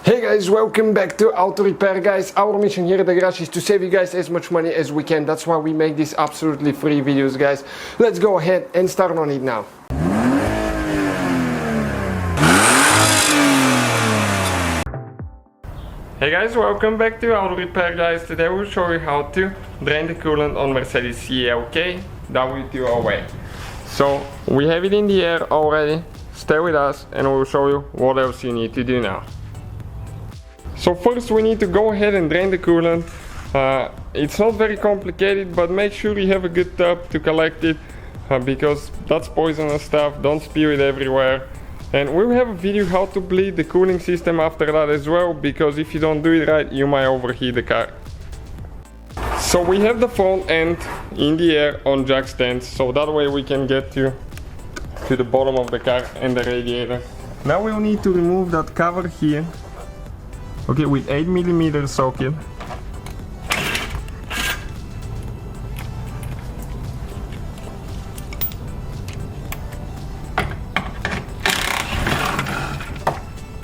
Hey guys, welcome back to Auto Repair guys. Our mission here at the garage is to save you guys as much money as we can. That's why we make these absolutely free videos guys. Let's go ahead and start on it now. Hey guys, welcome back to Auto Repair guys. Today we'll show you how to drain the coolant on Mercedes CLK W208. So we have it in the air already. Stay with us and we'll show you what else you need to do now. So first we need to go ahead and drain the coolant. It's not very complicated, but make sure you have a good tub to collect it because that's poisonous stuff. Don't spew it everywhere. And we'll have a video how to bleed the cooling system after that as well, because if you don't do it right you might overheat the car. So we have the front end in the air on jack stands, so that way we can get to the bottom of the car and the radiator. Now we'll need to remove that cover here. Okay, with 8mm socket.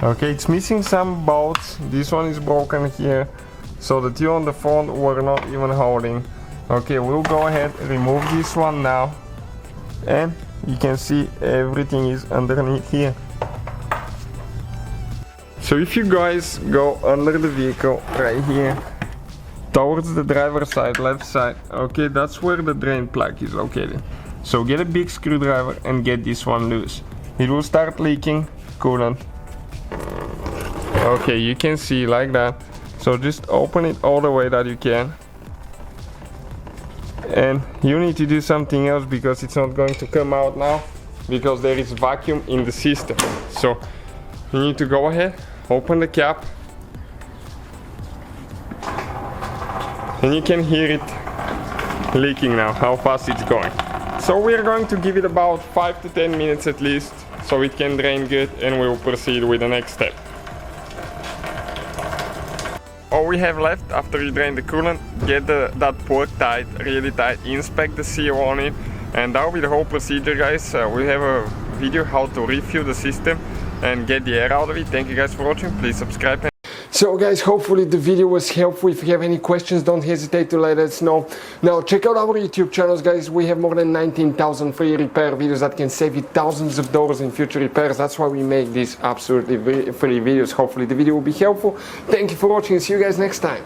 Okay, it's missing some bolts. This one is broken here, so the two on the front were not even holding. Okay, we'll go ahead and remove this one now, and you can see everything is underneath here. So if you guys go under the vehicle right here towards the driver's side, left side, okay, that's where the drain plug is located. So get a big screwdriver and get this one loose. It will start leaking coolant. Okay, you can see like that. So just open it all the way that you can. And you need to do something else because it's not going to come out now because there is vacuum in the system. So you need to go ahead, open the cap, and you can hear it leaking now, how fast it's going. So we're going to give it about 5 to 10 minutes at least so it can drain good, and we'll proceed with the next step. All we have left after you drain the coolant, get that port tight, really tight, inspect the seal on it, and that'll be the whole procedure guys. We have a video how to refuel the system and get the air out of it. Thank you guys for watching. Please subscribe. So guys, hopefully the video was helpful. If you have any questions, don't hesitate to let us know. Now check out our YouTube channels guys. We have more than 19,000 free repair videos that can save you thousands of dollars in future repairs. That's why we make these absolutely free videos. Hopefully the video will be helpful. Thank you for watching and see you guys next time.